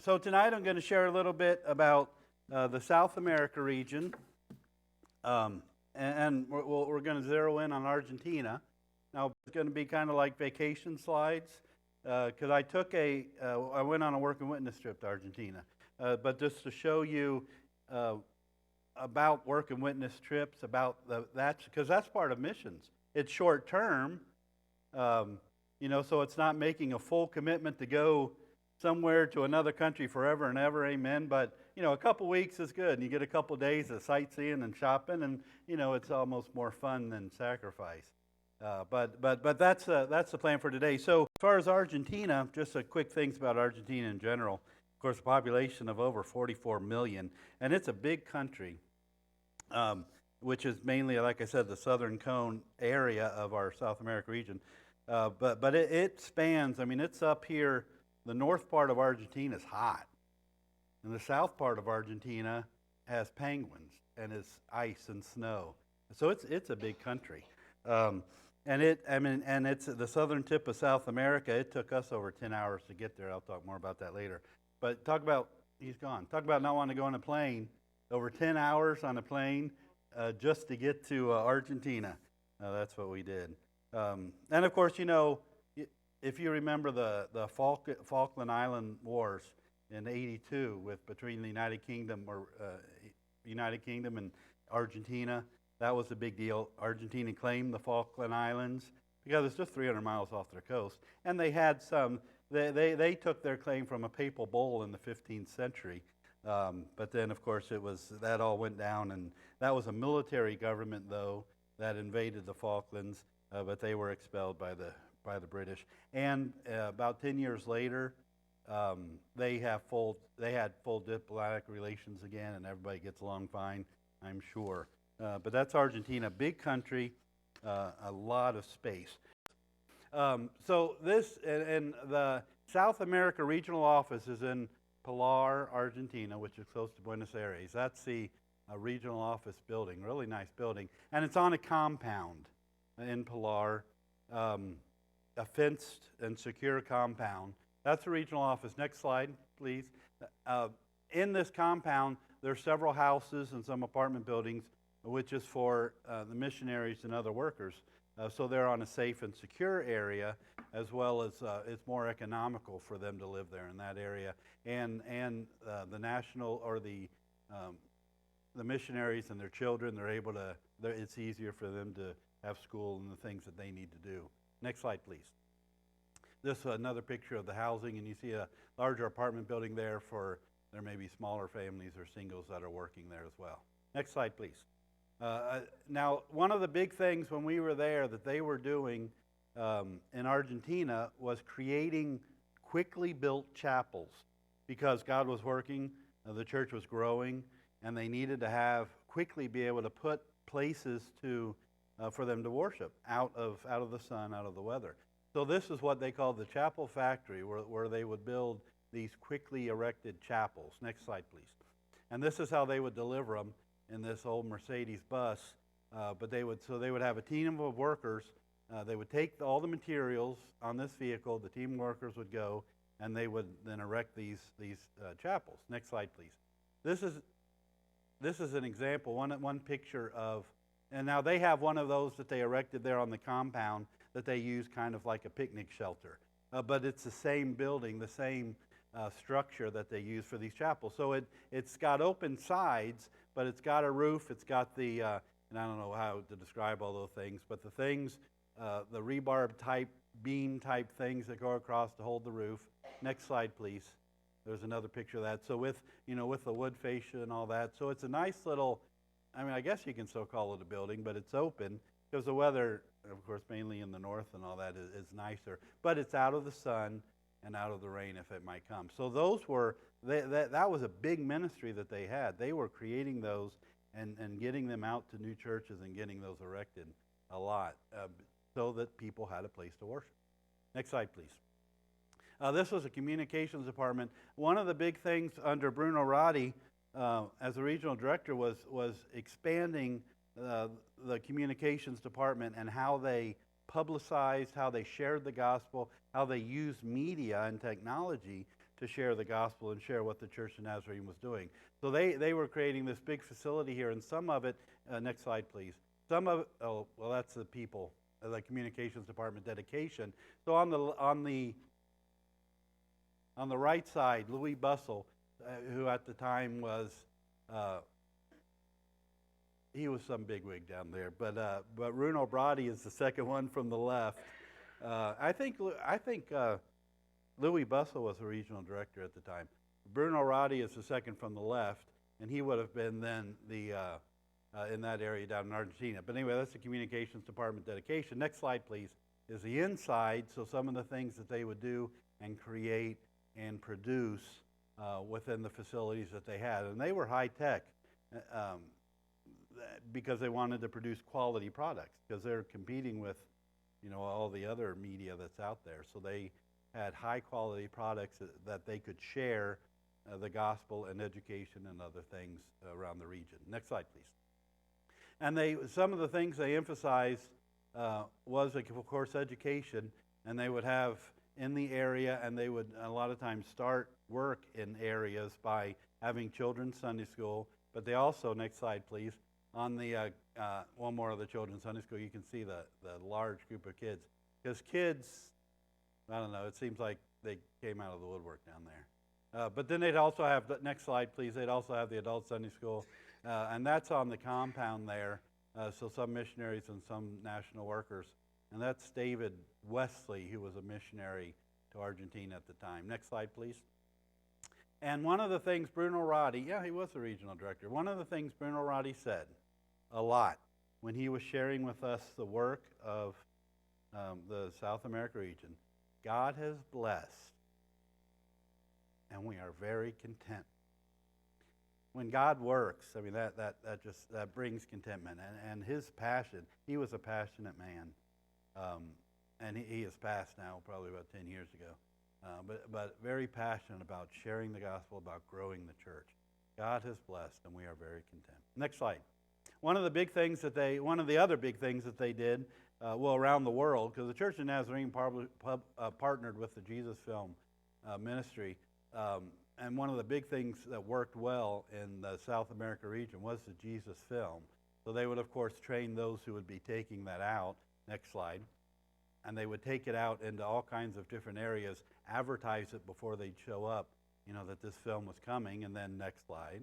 So tonight I'm going to share a little bit about the South America region, and we're going to zero in on Argentina. Now it's going to be kind of like vacation slides, because I went on a work and witness trip to Argentina, but just to show you about work and witness trips, because that's part of missions. It's short term, so it's not making a full commitment to go somewhere to another country forever and ever, amen. But a couple weeks is good, and you get a couple days of sightseeing and shopping, and it's almost more fun than sacrifice. But that's the plan for today. So as far as Argentina, just a quick things about Argentina in general. Of course, a population of over 44 million, and it's a big country, which is mainly, like I said, the southern cone area of our South America region. But it spans. I mean, it's up here. The north part of Argentina is hot, and the south part of Argentina has penguins and is ice and snow. So it's a big country, and it's the southern tip of South America. It took us over 10 hours to get there. I'll talk more about that later. But he's gone. Talk about not wanting to go on a plane. Over 10 hours on a plane just to get to Argentina. That's what we did. And of course, if you remember the Falkland Island Wars in '82 between the United Kingdom and Argentina, that was a big deal. Argentina claimed the Falkland Islands because it's just 300 miles off their coast, and they had some. They took their claim from a papal bull in the 15th century, but then of course that all went down, and that was a military government though that invaded the Falklands, but they were expelled by the British. And about 10 years later, they had full diplomatic relations again, and everybody gets along fine, I'm sure. But that's Argentina, big country, a lot of space. So this, and the South America regional office is in Pilar, Argentina, which is close to Buenos Aires. That's the regional office building, really nice building. And it's on a compound in Pilar, a fenced and secure compound. That's the regional office. Next slide, please. In this compound, there are several houses and some apartment buildings, which is for the missionaries and other workers. So they're on a safe and secure area, as well as it's more economical for them to live there in that area. And the national or the missionaries and their children, it's easier for them to have school and the things that they need to do. Next slide, please. This is another picture of the housing, and you see a larger apartment building there there may be smaller families or singles that are working there as well. Next slide, please. Now, one of the big things when we were there that they were doing in Argentina was creating quickly built chapels, because God was working, the church was growing, and they needed to quickly be able to put places for them to worship out of the sun, out of the weather. So this is what they called the chapel factory, where they would build these quickly erected chapels. Next slide, please. And this is how they would deliver them in this old Mercedes bus. But they would have a team of workers. They would take all the materials on this vehicle. The team of workers would go, and they would then erect these chapels. Next slide, please. This is an example, one picture of. And now they have one of those that they erected there on the compound that they use kind of like a picnic shelter. But it's the same building, the same structure that they use for these chapels. So it's got open sides, but it's got a roof. It's got and I don't know how to describe all those things, but the rebarb type, beam type things that go across to hold the roof. Next slide, please. There's another picture of that. So with the wood fascia and all that. So it's a nice little, I guess you can still call it a building, but it's open because the weather, of course, mainly in the north and all that is nicer. But it's out of the sun and out of the rain if it might come. So that was a big ministry that they had. They were creating those and getting them out to new churches and getting those erected a lot so that people had a place to worship. Next slide, please. This was a communications department. One of the big things under Bruno Roddy as the regional director was expanding the communications department and how they publicized, how they shared the gospel, how they used media and technology to share the gospel and share what the Church of Nazarene was doing. So they were creating this big facility here, and some of it, next slide please, some of, oh, well that's the people, the communications department dedication. So on the right side, Louis Bussell, who at the time was, he was some bigwig down there, but Bruno Brody is the second one from the left. I think Louis Bussell was the regional director at the time. Bruno Roddy is the second from the left, and he would have been then the in that area down in Argentina. But anyway, that's the communications department dedication. Next slide, please, is the inside. So some of the things that they would do and create and produce within the facilities that they had. And they were high tech because they wanted to produce quality products, because they're competing with, you know, all the other media that's out there. So they had high quality products that they could share the gospel and education and other things around the region. Next slide, please. And some of the things they emphasized was, of course, education, and they would have in the area, and they would a lot of times start work in areas by having children's Sunday school. But they also, next slide, please, on the one more of the children's Sunday school, you can see the large group of kids. Because kids, I don't know, it seems like they came out of the woodwork down there. But then they'd also have, next slide please, they'd also have the adult Sunday school, and that's on the compound there, so some missionaries and some national workers. And that's David Wesley, who was a missionary to Argentina at the time. Next slide please. And one of the things Bruno Roddy, yeah, he was the regional director, one of the things Bruno Roddy said a lot when he was sharing with us the work of the South America region, God has blessed, and we are very content. When God works, I mean, that brings contentment. And his passion, he was a passionate man. And he is passed now, probably about 10 years ago. But very passionate about sharing the gospel, about growing the church. God has blessed, and we are very content. Next slide. One of the other big things that they did, around the world, because the Church of Nazarene partnered with the Jesus Film ministry, and one of the big things that worked well in the South America region was the Jesus Film. So they would, of course, train those who would be taking that out. Next slide. And they would take it out into all kinds of different areas, advertise it before they'd show up, you know, that this film was coming, and then next slide.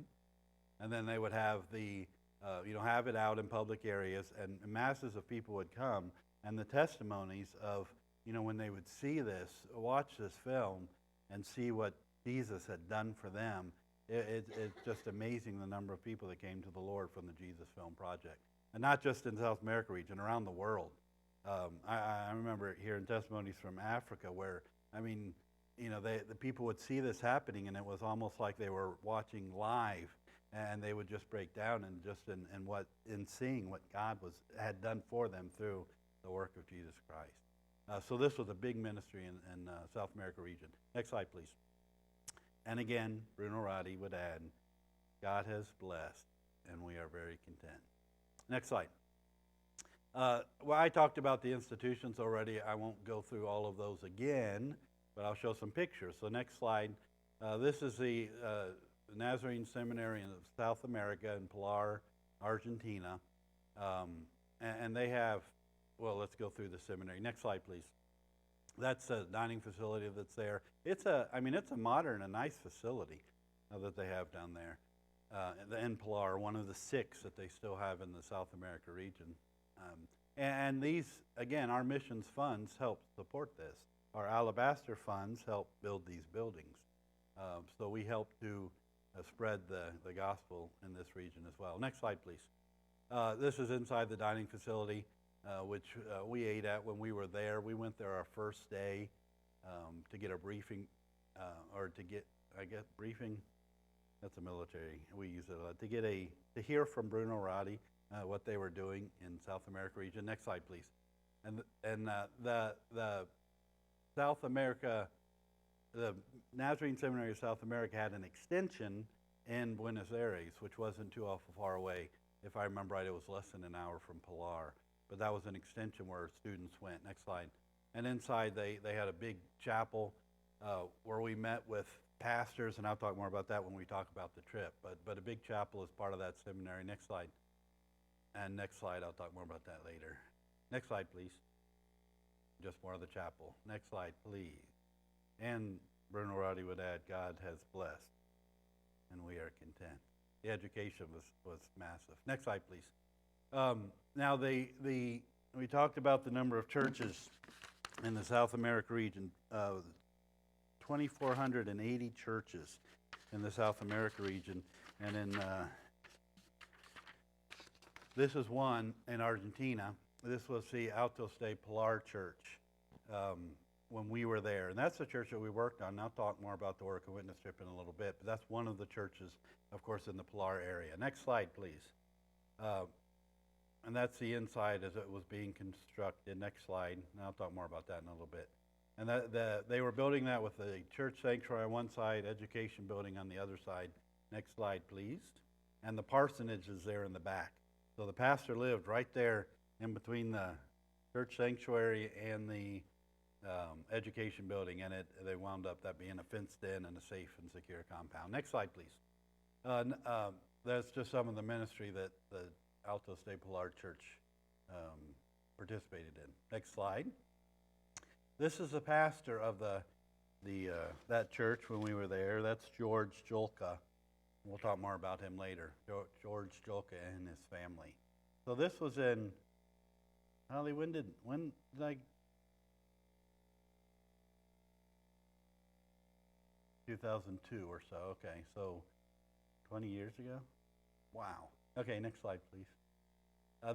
And then they would have have it out in public areas, and masses of people would come, and the testimonies of, you know, when they would see this, watch this film, and see what Jesus had done for them, it's just amazing the number of people that came to the Lord from the Jesus Film Project. And not just in the South America region, around the world. I remember hearing testimonies from Africa where, I mean, you know, the people would see this happening, and it was almost like they were watching live, and they would just break down in seeing what God had done for them through the work of Jesus Christ. So this was a big ministry in South America region. Next slide, please. And again, Bruno Roddy would add, God has blessed, and we are very content. Next slide. I talked about the institutions already. I won't go through all of those again, but I'll show some pictures. So next slide. This is the Nazarene Seminary in South America in Pilar, Argentina. And they have, let's go through the seminary. Next slide, please. That's a dining facility that's there. It's a modern and nice facility that they have down there. In Pilar, one of the 6 that they still have in the South America region. And these, again, our missions funds help support this. Our alabaster funds help build these buildings. So we help to spread the gospel in this region as well. Next slide, please. This is inside the dining facility, which we ate at when we were there. We went there our first day to get a briefing, briefing. That's a military. We use it to hear from Bruno Roddy what they were doing in South America region. Next slide, please. And the South America, the Nazarene Seminary of South America had an extension in Buenos Aires, which wasn't too awful far away. If I remember right, it was less than an hour from Pilar. But that was an extension where students went. Next slide. And inside they had a big chapel where we met with pastors, and I'll talk more about that when we talk about the trip. But a big chapel is part of that seminary. Next slide. And next slide, I'll talk more about that later. Next slide, please. Just more of the chapel. Next slide, please. And Bruno Roddy would add, God has blessed, and we are content. The education was massive. Next slide, please. Now, we talked about the number of churches in the South America region. 2,480 churches in the South America region, and in this is one in Argentina. This was the Altos de Pilar Church when we were there, and that's the church that we worked on. And I'll talk more about the work of Witness Trip in a little bit, but that's one of the churches, of course, in the Pilar area. Next slide, please. And that's the inside as it was being constructed. Next slide, and I'll talk more about that in a little bit. And they were building that with the church sanctuary on one side, education building on the other side. Next slide, please. And the parsonage is there in the back. So the pastor lived right there in between the church sanctuary and the education building, and they wound up that being a fenced-in and a safe and secure compound. Next slide, please. That's just some of the ministry that the Altos de Pilar Church participated in. Next slide. This is the pastor of that church when we were there. That's George Julka. We'll talk more about him later. George Julka and his family. So this was in, Holly, when did I? 2002 or so. Okay, so 20 years ago. Wow. Okay, next slide, please.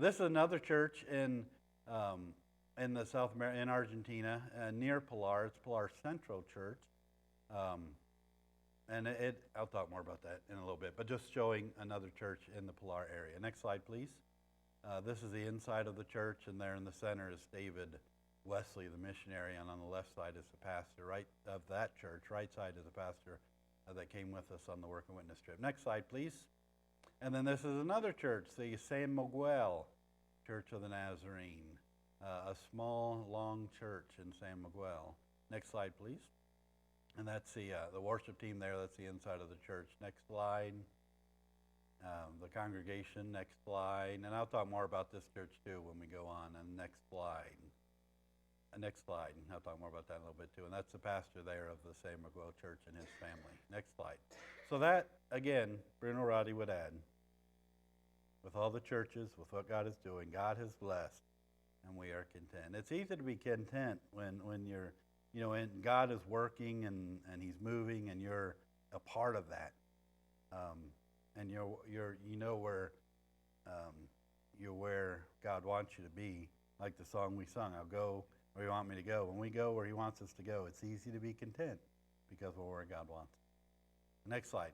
This is another church in the South America, in Argentina, near Pilar. It's Pilar Centro Church, and I'll talk more about that in a little bit. But just showing another church in the Pilar area. Next slide, please. This is the inside of the church, and there in the center is David Wesley, the missionary, and on the left side is the pastor, right of that church. Right side is the pastor that came with us on the Work and Witness trip. Next slide, please. And then this is another church, the San Miguel Church of the Nazarene, a small, long church in San Miguel. Next slide, please. And that's the worship team there. That's the inside of the church. Next slide. The congregation. Next slide. And I'll talk more about this church too when we go on. And next slide. Next slide. And I'll talk more about that in a little bit too. And that's the pastor there of the San Miguel Church and his family. Next slide. So that, again, Bruno Roddy would add, with all the churches, with what God is doing, God has blessed, and we are content. It's easy to be content when you're, and God is working and He's moving, and you're a part of that, and you're where God wants you to be. Like the song we sung, I'll go where you want me to go. When we go where He wants us to go, it's easy to be content because we're where God wants us. Next slide.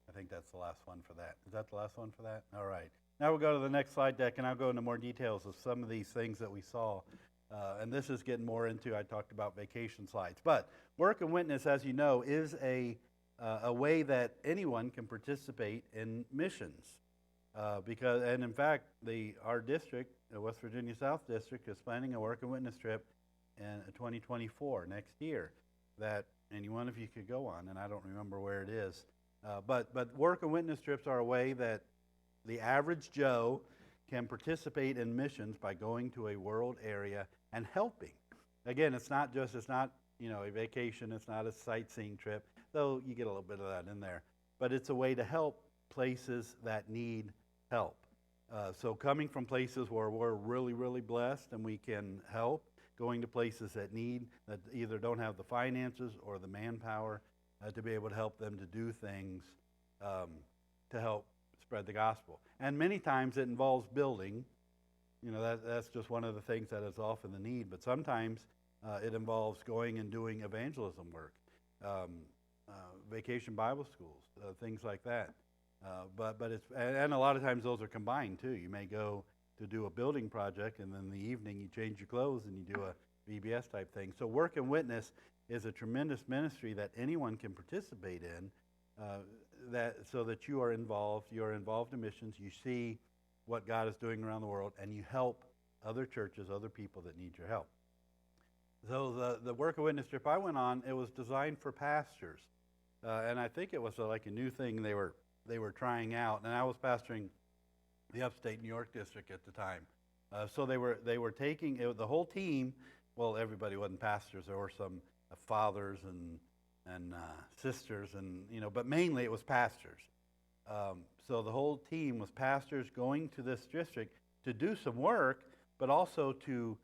I think that's the last one for that. Is that the last one for that? All right. Now we'll go to the next slide deck, and I'll go into more details of some of these things that we saw. And this is getting more into, I talked about vacation slides. But Work and Witness, as you know, is a way that anyone can participate in missions. And in fact, our district, the West Virginia South District, is planning a Work and Witness trip in 2024, next year, that anyone of you could go on, and I don't remember where it is. But Work and Witness trips are a way that the average Joe can participate in missions by going to a world area and helping. Again, it's not a vacation, it's not a sightseeing trip, though you get a little bit of that in there. But it's a way to help places that need help. So coming from places where we're really, really blessed and we can help, going to places that either don't have the finances or the manpower to be able to help them to do things to help spread the gospel. And many times it involves building. That's just one of the things that is often the need. But sometimes it involves going and doing evangelism work, vacation Bible schools, things like that. But and a lot of times those are combined too. You may go to do a building project, and then in the evening you change your clothes and you do a VBS type thing. So Work and Witness is a tremendous ministry that anyone can participate in, so that you are involved in missions, you see what God is doing around the world, and you help other churches, other people that need your help. So the Work and Witness trip I went on, it was designed for pastors. and I think it was like a new thing they were trying out. And I was pastoring the upstate New York district at the time. So they were taking the whole team. Well, everybody wasn't pastors. There were some fathers and sisters, and but mainly it was pastors. So the whole team was pastors going to this district to do some work, but also to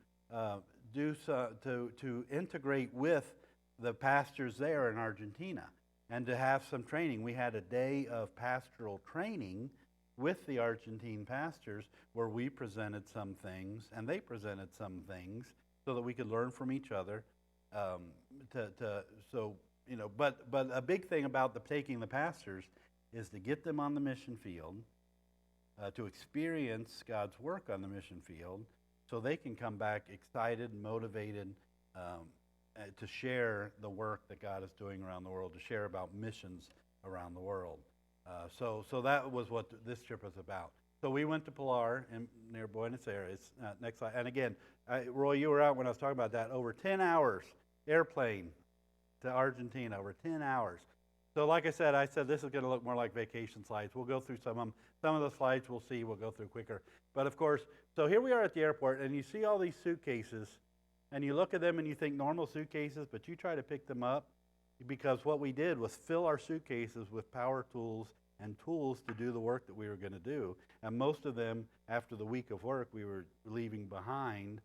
to integrate with the pastors there in Argentina and to have some training. We had a day of pastoral training with the Argentine pastors where we presented some things and they presented some things so that we could learn from each other. But a big thing about taking the pastors is to get them on the mission field, to experience God's work on the mission field, so they can come back excited and motivated to share the work that God is doing around the world, to share about missions around the world. So that was what this trip was about. So we went to Pilar near Buenos Aires. Next slide. And again, Roy, you were out when I was talking about that. Over 10 hours airplane to Argentina, over 10 hours. So like I said this is going to look more like vacation slides. We'll go through some of them. Some of the slides we'll go through quicker. But of course, so here we are at the airport, and you see all these suitcases, and you look at them and you think normal suitcases, but you try to pick them up, because what we did was fill our suitcases with power tools and tools to do the work that we were going to do. And most of them, after the week of work, we were leaving behind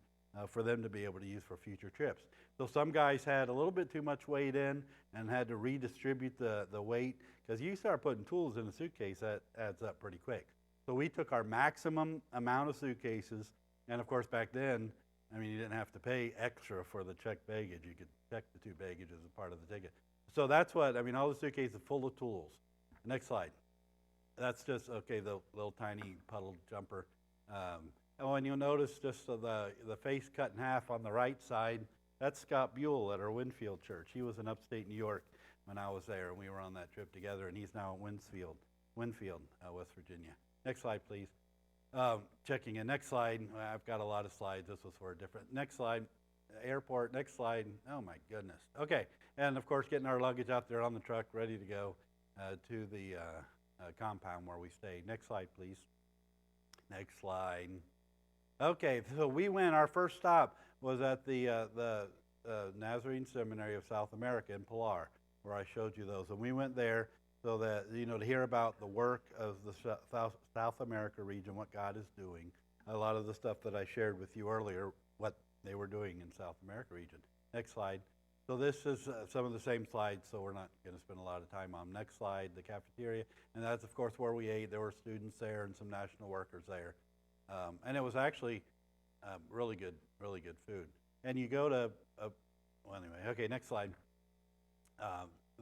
for them to be able to use for future trips. So some guys had a little bit too much weight in and had to redistribute the weight, because you start putting tools in a suitcase, that adds up pretty quick. So we took our maximum amount of suitcases, and of course back then, you didn't have to pay extra for the checked baggage. You could check the 2 baggage as a part of the ticket. So that's what, all the suitcases full of tools. Next slide. That's just, okay, the little tiny puddle jumper. And you'll notice just the face cut in half on the right side, that's Scott Buell at our Winfield Church. He was in upstate New York when I was there, and we were on that trip together, and he's now at Winfield, West Virginia. Next slide, please. Checking in. Next slide. I've got a lot of slides. This was for a different. Next slide. Airport. Next slide. Oh, my goodness. Okay. And, of course, getting our luggage out there on the truck, ready to go to the compound where we stayed. Next slide, please. Next slide. Okay. So we went. Our first stop was at the Nazarene Seminary of South America in Pilar, where I showed you those. And we went there so that, to hear about the work of the South America region, what God is doing. A lot of the stuff that I shared with you earlier, what they were doing in South America region. Next slide. So this is some of the same slides, so we're not going to spend a lot of time on. Next slide, the cafeteria. And that's, of course, where we ate. There were students there and some national workers there. And it was actually really good food. And you go to, well, anyway, okay, next slide.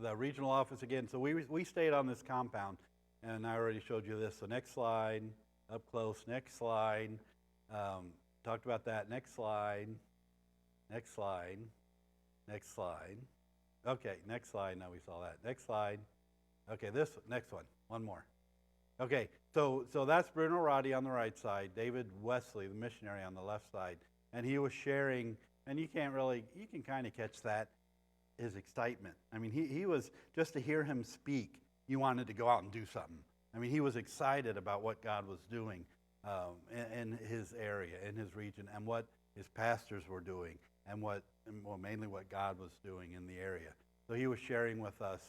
The regional office again. So we stayed on this compound, and I already showed you this. So next slide, up close. Next slide. Talked about that. Next slide. Next slide. Next slide. Okay, next slide. Now we saw that. Next slide. Okay, this next one. One more. Okay, so that's Bruno Roddy on the right side, David Wesley, the missionary, on the left side. And he was sharing, and you can kind of catch that, his excitement. He was, just to hear him speak, you wanted to go out and do something. He was excited about what God was doing in his area, in his region, and what his pastors were doing, and mainly what God was doing in the area. So he was sharing with us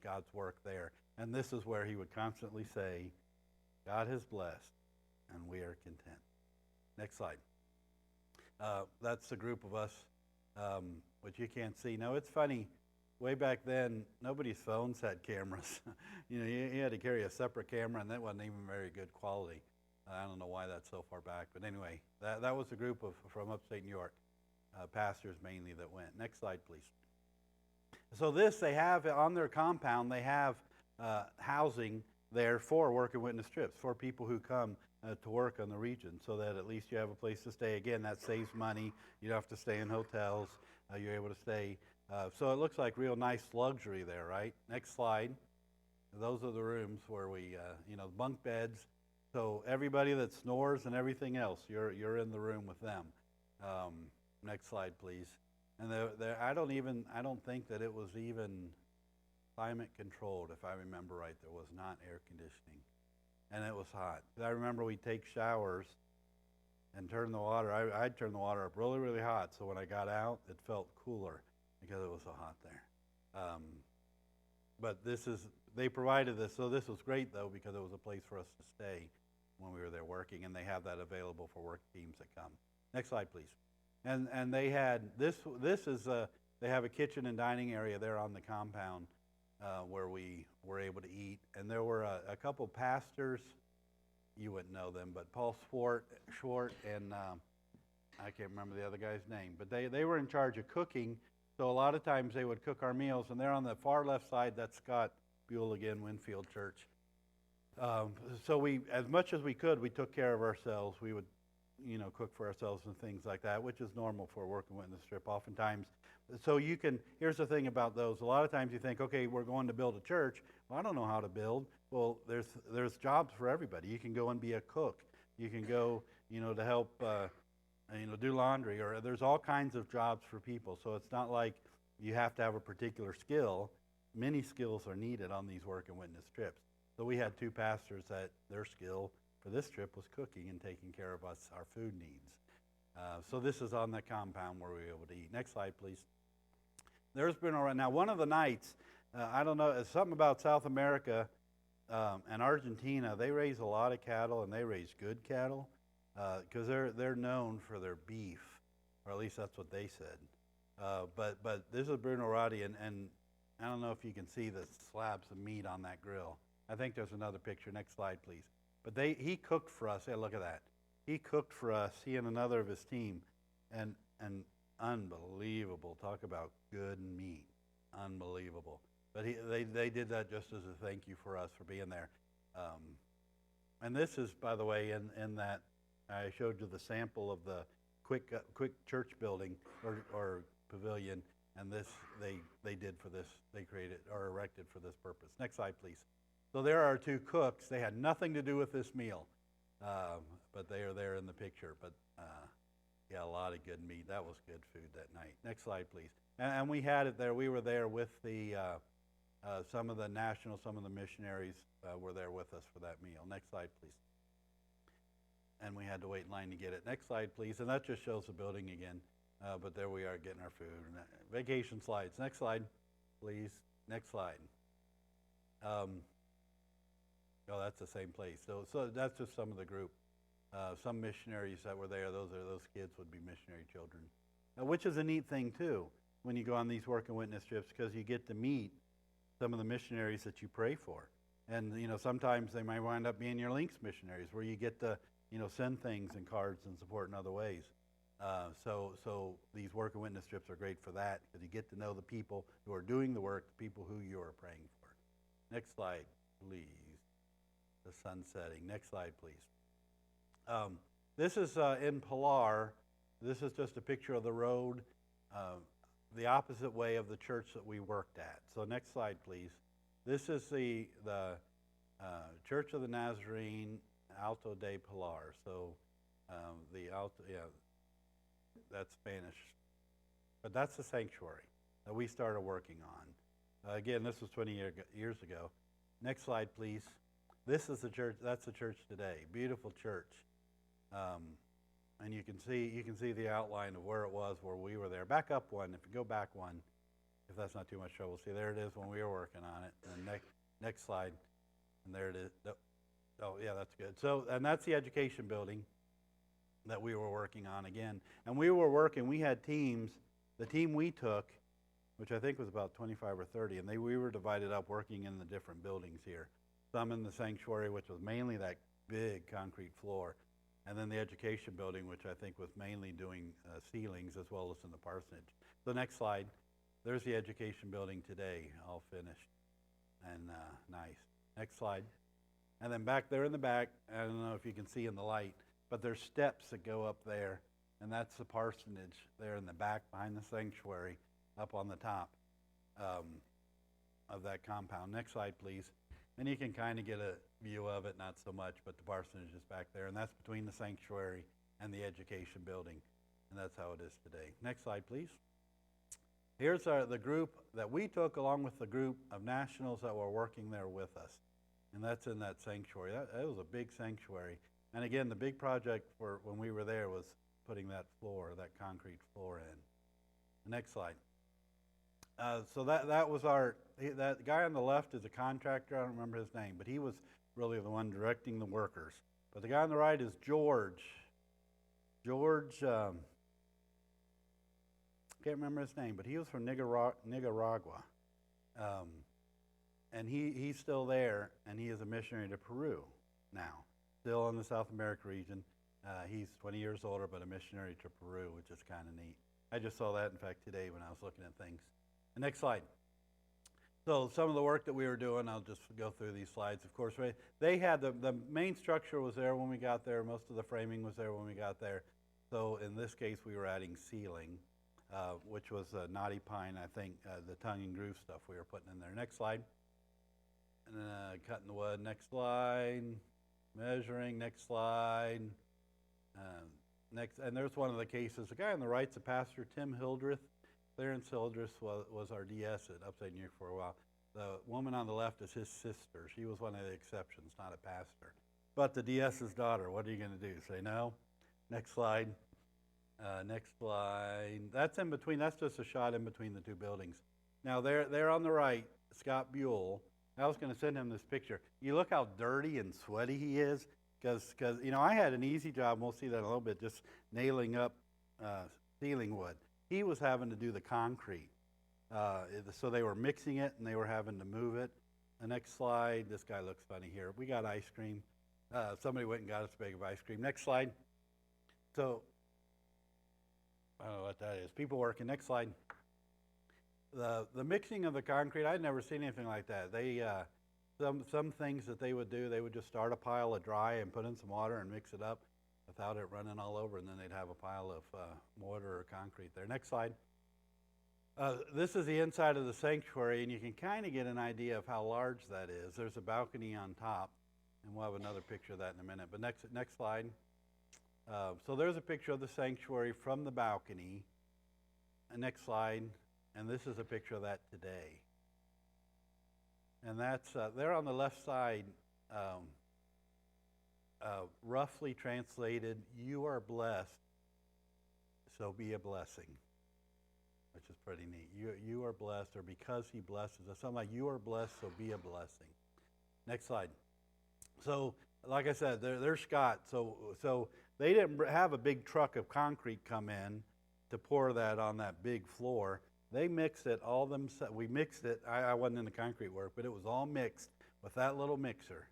God's work there. And this is where he would constantly say, God has blessed, and we are content. Next slide. That's the group of us, which you can't see. Now, it's funny. Way back then, nobody's phones had cameras. You had to carry a separate camera, and that wasn't even very good quality. I don't know why that's so far back. But anyway, that was a group from upstate New York, pastors mainly, that went. Next slide, please. So they have, on their compound, they have housing there for work and witness trips, for people who come to work on the region, so that at least you have a place to stay. Again, that saves money. You don't have to stay in hotels. You're able to stay. So it looks like real nice luxury there, right? Next slide. Those are the rooms where we, bunk beds. So everybody that snores and everything else, you're in the room with them. Next slide, please. And I don't think that it was even climate controlled, if I remember right. There was not air conditioning. And it was hot. I remember we'd take showers and turn the water. I'd turn the water up really, really hot. So when I got out, it felt cooler because it was so hot there. But they provided this. So this was great, though, because it was a place for us to stay when we were there working. And they have that available for work teams that come. Next slide, please. And they had, they have a kitchen and dining area there on the compound where we were able to eat. And there were a couple pastors. You wouldn't know them, but Paul Schwart and I can't remember the other guy's name, but they were in charge of cooking. So a lot of times they would cook our meals, and there on the far left side, that's Scott Buell again, Winfield Church. So we, as much as we could, we took care of ourselves. We would, cook for ourselves and things like that, which is normal for a working witness trip oftentimes. So here's the thing about those. A lot of times you think, okay, we're going to build a church. Well, I don't know how to build. Well, there's jobs for everybody. You can go and be a cook. You can go, to help, do laundry, or there's all kinds of jobs for people. So it's not like you have to have a particular skill. Many skills are needed on these work and witness trips. So we had two pastors that their skill for this trip was cooking and taking care of us, our food needs. So this is on the compound where we were able to eat. Next slide, please. There's been now one of the nights, I don't know, it's something about South America and Argentina. They raise a lot of cattle, and they raise good cattle because they're known for their beef, or at least that's what they said. But this is Bruno Roddy, and I don't know if you can see the slabs of meat on that grill. I think there's another picture. Next slide, please. But he cooked for us. Hey, look at that. He cooked for us, he and another of his team, and unbelievable. Talk about good meat. Unbelievable. But they did that just as a thank you for us for being there. And this is, by the way, in that I showed you the sample of the quick church building or pavilion, and this they did for this. They created or erected for this purpose. Next slide, please. So there are two cooks. They had nothing to do with this meal, but they are there in the picture. But yeah, a lot of good meat. That was good food that night. Next slide, please. And we had it there. We were there with the some of the missionaries were there with us for that meal. Next slide, please. And we had to wait in line to get it. Next slide, please. And that just shows the building again. But there we are getting our food. Vacation slides. Next slide, please. Next slide. Oh, that's the same place. So that's just some of the group. Some missionaries that were there, those kids would be missionary children, which is a neat thing too when you go on these work and witness trips, because you get to meet some of the missionaries that you pray for. And sometimes they might wind up being your links missionaries, where you get to send things and cards and support in other ways. So these work and witness trips are great for that, because you get to know the people who are doing the work, the people who you are praying for. Next slide, please. The sun setting. Next slide, please. This is in Pilar. This is just a picture of the road, the opposite way of the church that we worked at. So next slide, please. This is the Church of the Nazarene, Alto de Pilar. So the Alto, yeah, that's Spanish. But that's the sanctuary that we started working on. Again, this was 20 years ago. Next slide, please. This is the church. That's the church today. Beautiful church. And you can see the outline of where it was where we were there. Back up one. If you go back one, if that's not too much trouble. See, there it is when we were working on it. And next slide. And there it is. Oh, yeah, that's good. So, and that's the education building that we were working on again. And we had teams. The team we took, which I think was about 25 or 30, and we were divided up working in the different buildings here. Some in the sanctuary, which was mainly that big concrete floor, and then the education building, which I think was mainly doing ceilings as well as in the parsonage. So next slide. There's the education building today, all finished and nice. Next slide. And then back there in the back, I don't know if you can see in the light, but there's steps that go up there, and that's the parsonage there in the back behind the sanctuary up on the top of that compound. Next slide, please. And you can kind of get a view of it, not so much, but the parsonage is back there, and that's between the sanctuary and the education building, and that's how it is today. Next slide, please. Here's the group that we took along with the group of nationals that were working there with us. And that's in that sanctuary. That was a big sanctuary. And again, the big project for when we were there was putting that floor, that concrete floor in. The next slide. So that was that guy on the left is a contractor. I don't remember his name, but he was really the one directing the workers. But the guy on the right is George. George, can't remember his name, but he was from Nicaragua. And he's still there, and he is a missionary to Peru now, still in the South America region. He's 20 years older, but a missionary to Peru, which is kind of neat. I just saw that, in fact, today when I was looking at things. The next slide. So some of the work that we were doing, I'll just go through these slides. Of course, they had the main structure was there when we got there. Most of the framing was there when we got there. So in this case, we were adding ceiling, which was knotty pine, I think, the tongue and groove stuff we were putting in there. Next slide. And cutting the wood. Next slide. Measuring. Next slide. Next, and there's one of the cases. The guy on the right's a pastor, Tim Hildreth. Clarence Hildreth was our DS at Upstate New York for a while. The woman on the left is his sister. She was one of the exceptions, not a pastor. But the DS's daughter, what are you going to do? Say no? Next slide. Next slide. That's in between. That's just a shot in between the two buildings. Now, there on the right, Scott Buell. I was going to send him this picture. You look how dirty and sweaty he is. Because I had an easy job, we'll see that in a little bit, just nailing up ceiling wood. He was having to do the concrete. So they were mixing it, and they were having to move it. The next slide, this guy looks funny here. We got ice cream. Somebody went and got us a bag of ice cream. Next slide. So, I don't know what that is. People working. Next slide. The mixing of the concrete, I'd never seen anything like that. They... Some things that they would do, they would just start a pile of dry and put in some water and mix it up without it running all over, and then they'd have a pile of mortar or concrete there. Next slide. This is the inside of the sanctuary, and you can kind of get an idea of how large that is. There's a balcony on top, and we'll have another picture of that in a minute. But next slide. So there's a picture of the sanctuary from the balcony. And next slide. And this is a picture of that today. And that's, there on the left side, roughly translated, you are blessed, so be a blessing, which is pretty neat. You are blessed, or because he blesses us. Something like, you are blessed, so be a blessing. Next slide. So, like I said, they're Scott. So they didn't have a big truck of concrete come in to pour that on that big floor. They mixed it all themselves. We mixed it. I wasn't in the concrete work, but it was all mixed with that little mixer.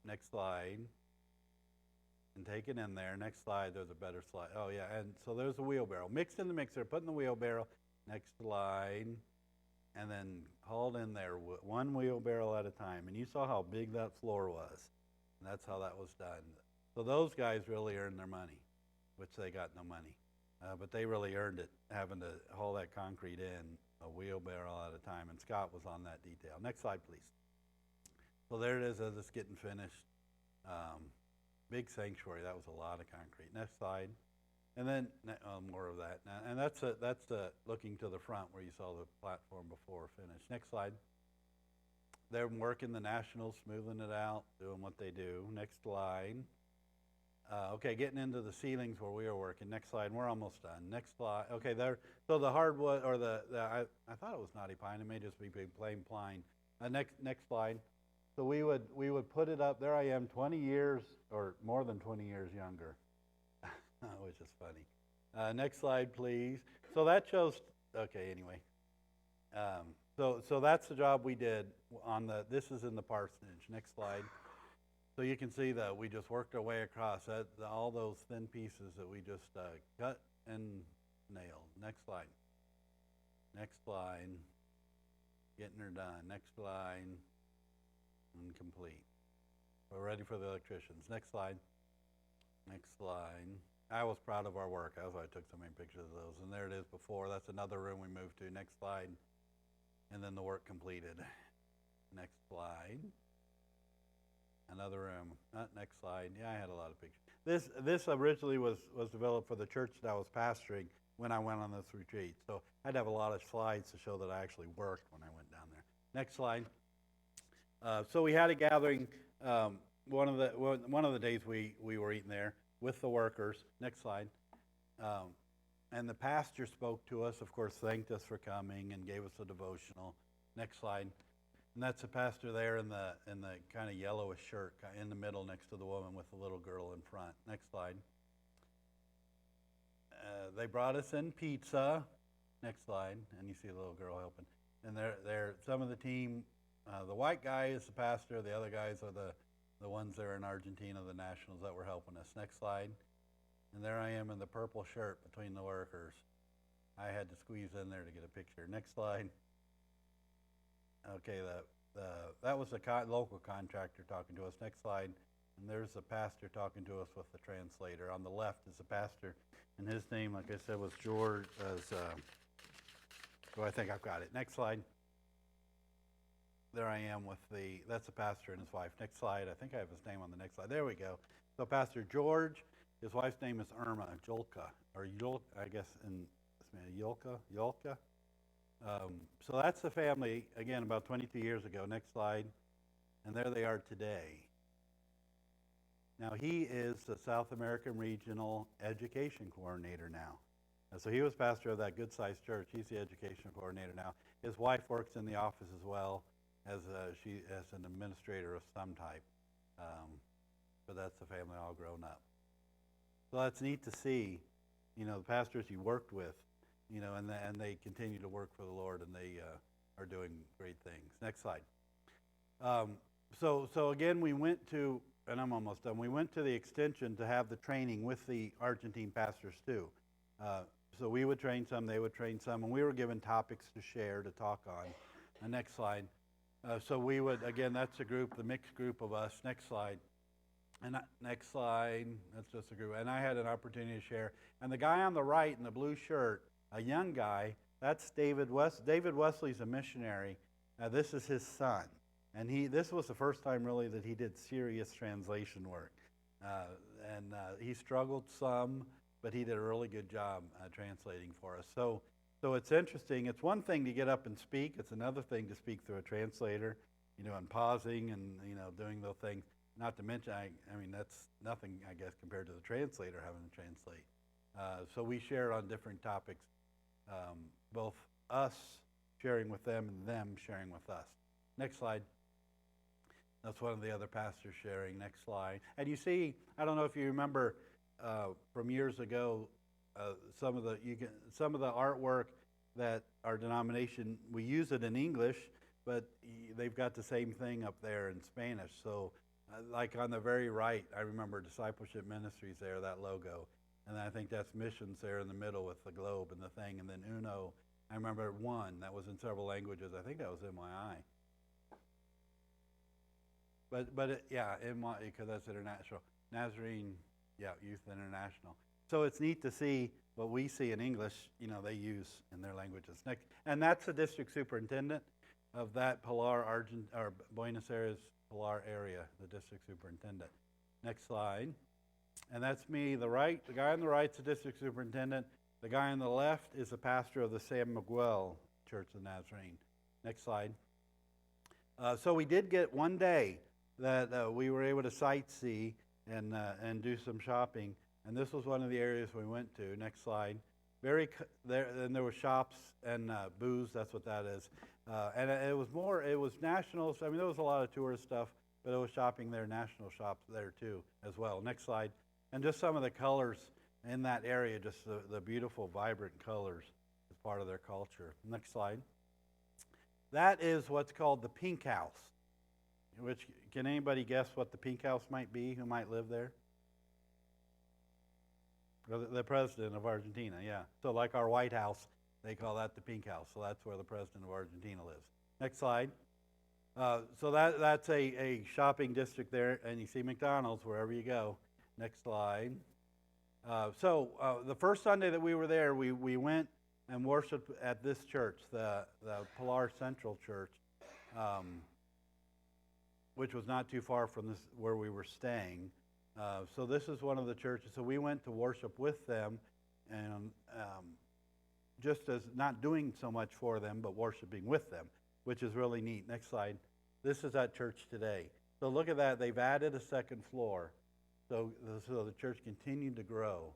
Next slide. And take it in there. Next slide. There's a better slide. Oh, yeah. And so there's a wheelbarrow. Mixed in the mixer, put in the wheelbarrow. Next slide. And then hauled in there one wheelbarrow at a time. And you saw how big that floor was. And that's how that was done. So those guys really earned their money, which they got no money. But they really earned it, having to haul that concrete in a wheelbarrow at a time. And Scott was on that detail. Next slide, please. So there it is as it's getting finished. Big sanctuary. That was a lot of concrete. Next slide. And then more of that. And that's looking to the front where you saw the platform before finished. Next slide. They're working the Nationals, smoothing it out, doing what they do. Next slide. Okay, getting into the ceilings where we are working. Next slide. We're almost done. Next slide. Okay, there. So the hardwood, or I thought it was knotty pine. It may just be plain pine. Next slide. So we would put it up. There I am, 20 years or more than 20 years younger, which is funny. Next slide, please. So that shows. Okay, anyway. So that's the job we did on the. This is in the parsonage. Next slide. So you can see that we just worked our way across all those thin pieces that we just cut and nailed. Next slide. Next slide. Getting her done. Next slide. And complete. We're ready for the electricians. Next slide. Next slide. I was proud of our work. That's why I took so many pictures of those. And there it is before. That's another room we moved to. Next slide. And then the work completed. Next slide. Another room. Next slide. Yeah, I had a lot of pictures. This originally was developed for the church that I was pastoring when I went on this retreat. So I'd have a lot of slides to show that I actually worked when I went down there. Next slide. So we had a gathering. One of the days we were eating there with the workers. Next slide. And the pastor spoke to us, of course, thanked us for coming and gave us a devotional. Next slide. And that's the pastor there in the kind of yellowish shirt in the middle next to the woman with the little girl in front. Next slide. They brought us in pizza. Next slide. And you see the little girl helping. And they're some of the team. The white guy is the pastor. The other guys are the ones that are in Argentina, the nationals that were helping us. Next slide. And there I am in the purple shirt between the workers. I had to squeeze in there to get a picture. Next slide. Okay, that was the local contractor talking to us. Next slide. And there's the pastor talking to us with the translator. On the left is the pastor, and his name, like I said, was George. I think I've got it. Next slide. There I am with that's the pastor and his wife. Next slide. I think I have his name on the next slide. There we go. So Pastor George, his wife's name is Irma Jolka, or Yulka, I guess, Yulka. So that's the family, again, about 22 years ago. Next slide. And there they are today. Now, he is the South American Regional Education Coordinator now. And so he was pastor of that good-sized church. He's the education coordinator now. His wife works in the office as well as an administrator of some type. But that's the family all grown up. So that's neat to see, the pastors he worked with, and they continue to work for the Lord, and they are doing great things. Next slide. So again, we went to, and I'm almost done, we went to the extension to have the training with the Argentine pastors too. So we would train some, they would train some, and we were given topics to share, to talk on. The next slide. So we would, again, that's a group, the mixed group of us. Next slide. And next slide, that's just a group. And I had an opportunity to share. And the guy on the right in the blue shirt, a young guy, that's David Wesley. David Wesley's a missionary. This is his son. And this was the first time really that he did serious translation work. He struggled some, but he did a really good job translating for us. So it's interesting. It's one thing to get up and speak. It's another thing to speak through a translator, and pausing and, doing those things. Not to mention, I mean, that's nothing, I guess, compared to the translator having to translate. So we share on different topics, both us sharing with them and them sharing with us. Next slide. That's one of the other pastors sharing. Next slide. And you see, I don't know if you remember from years ago, some of the artwork that our denomination, we use it in English, but they've got the same thing up there in Spanish. So like on the very right, I remember Discipleship Ministries there, that logo. And I think that's missions there in the middle with the globe and the thing. And then Uno, I remember one that was in several languages. I think that was MYI. But because that's international. Nazarene, Youth International. So it's neat to see what we see in English, they use in their languages. Next, and that's the district superintendent of that Pilar, Buenos Aires, Pilar area, the district superintendent. Next slide. And that's me. The guy on the right is the district superintendent. The guy on the left is the pastor of the San Miguel Church of Nazarene. Next slide. So we did get one day that we were able to sightsee and do some shopping. And this was one of the areas we went to. Next slide. And there were shops and booths. That's what that is. And it was nationals. I mean, there was a lot of tourist stuff, but it was shopping there, national shops there too, as well. Next slide. And just some of the colors in that area, just the beautiful, vibrant colors is part of their culture. Next slide. That is what's called the Pink House. Which, can anybody guess what the Pink House might be? Who might live there? The president of Argentina, yeah. So like our White House, they call that the Pink House. So that's where the president of Argentina lives. Next slide. So that's a shopping district there, and you see McDonald's wherever you go. Next slide. So the first Sunday that we were there, we went and worshiped at this church, the Pilar Central Church. which was not too far from this where we were staying. So this is one of the churches. So we went to worship with them, and just as not doing so much for them, but worshiping with them, which is really neat. Next slide. This is that church today. So look at that. They've added a second floor. So the church continued to grow,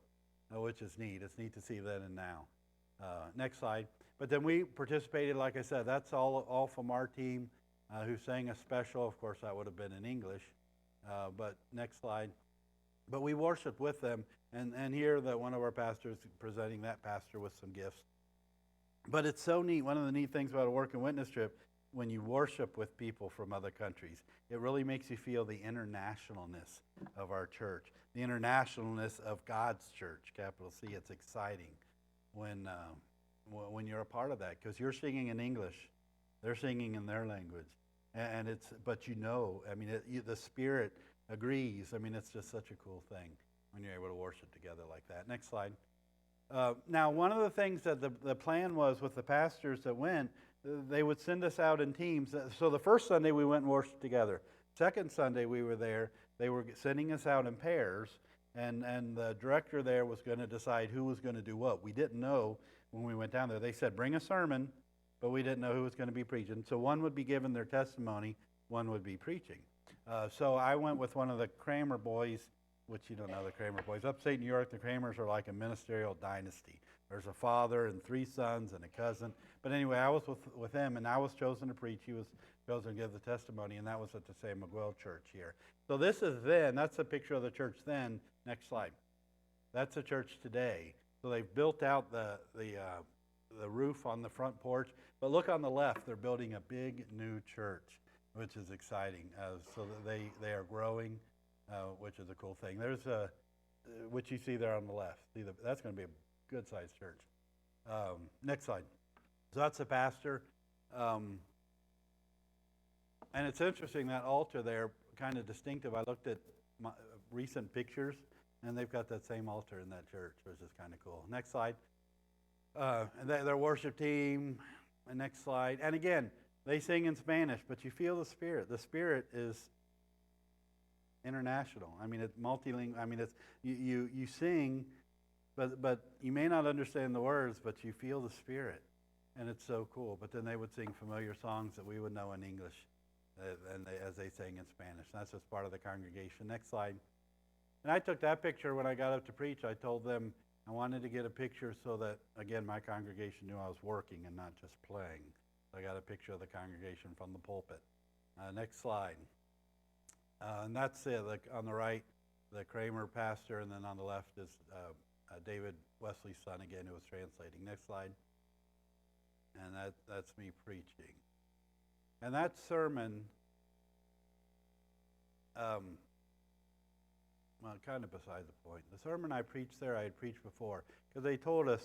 which is neat. It's neat to see then and now. Next slide. But then we participated, like I said, that's all from our team who sang a special. Of course, that would have been in English. But next slide. But we worshiped with them. And here that one of our pastors presenting that pastor with some gifts. But it's so neat. One of the neat things about a work and witness trip, when you worship with people from other countries, it really makes you feel the internationalness of our church, the internationalness of God's church, capital C. It's exciting when you're a part of that, because you're singing in English, they're singing in their language, and but the Spirit agrees. I mean, it's just such a cool thing when you're able to worship together like that. Next slide. Now, one of the things that the plan was with the pastors that went, they would send us out in teams. So the first Sunday we went and worshiped together. Second Sunday we were there. They were sending us out in pairs, and the director there was going to decide who was going to do what. We didn't know when we went down there. They said, bring a sermon, but we didn't know who was going to be preaching. So one would be giving their testimony, one would be preaching. So I went with one of the Kramer boys, which you don't know the Kramer boys. Upstate New York, the Kramers are like a ministerial dynasty. There's a father and 3 sons and a cousin. But anyway, I was with him, and I was chosen to preach. He was chosen to give the testimony, and that was at the San Miguel Church here. So this is then. That's a picture of the church then. Next slide. That's the church today. So they've built out the roof on the front porch. But look on the left. They're building a big new church, which is exciting. So that they are growing, which is a cool thing. There's which you see there on the left. That's going to be a good-sized church. Next slide. So that's the pastor. And it's interesting, that altar there, kind of distinctive. I looked at my recent pictures, and they've got that same altar in that church, which is kind of cool. Next slide. And their worship team. And next slide. And again, they sing in Spanish, but you feel the Spirit. The Spirit is international. I mean, it's multilingual. I mean, it's you sing, but you may not understand the words, but you feel the Spirit. And it's so cool. But then they would sing familiar songs that we would know in English, as they sang in Spanish. And that's just part of the congregation. Next slide. And I took that picture when I got up to preach. I told them I wanted to get a picture so that, again, my congregation knew I was working and not just playing. So I got a picture of the congregation from the pulpit. Next slide. And that's it. Like on the right, the Kramer pastor, and then on the left is David Wesley's son again, who was translating. Next slide. And that's me preaching. And that sermon, well, kind of beside the point. The sermon I preached there, I had preached before, because they told us,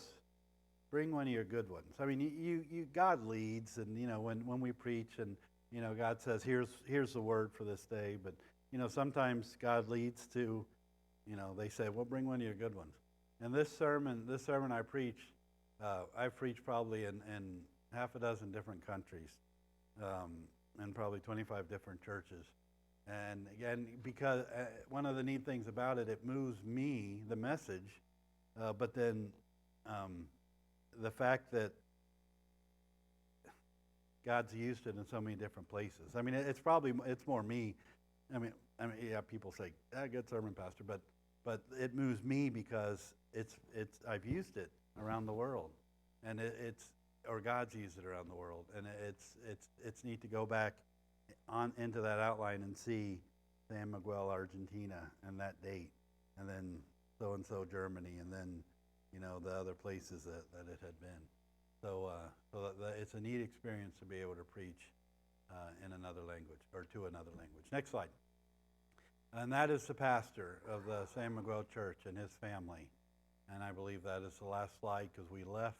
bring one of your good ones. I mean, you God leads, and when we preach, and God says, here's the word for this day. But sometimes God leads to, they say, well, bring one of your good ones. And this sermon I preached, I've preached probably in half a dozen different countries, and probably 25 different churches. And again, because one of the neat things about it, it moves me, the message, but then the fact that God's used it in so many different places. I mean, it's more me. I mean, yeah, people say, good sermon, Pastor, but it moves me because I've used it around the world, and or God's used it around the world, and it's neat to go back on into that outline and see San Miguel, Argentina, and that date, and then so-and-so Germany, and then the other places that it had been. So it's a neat experience to be able to preach in another language, or to another language. Next slide. And that is the pastor of the San Miguel Church and his family. And I believe that is the last slide, because we left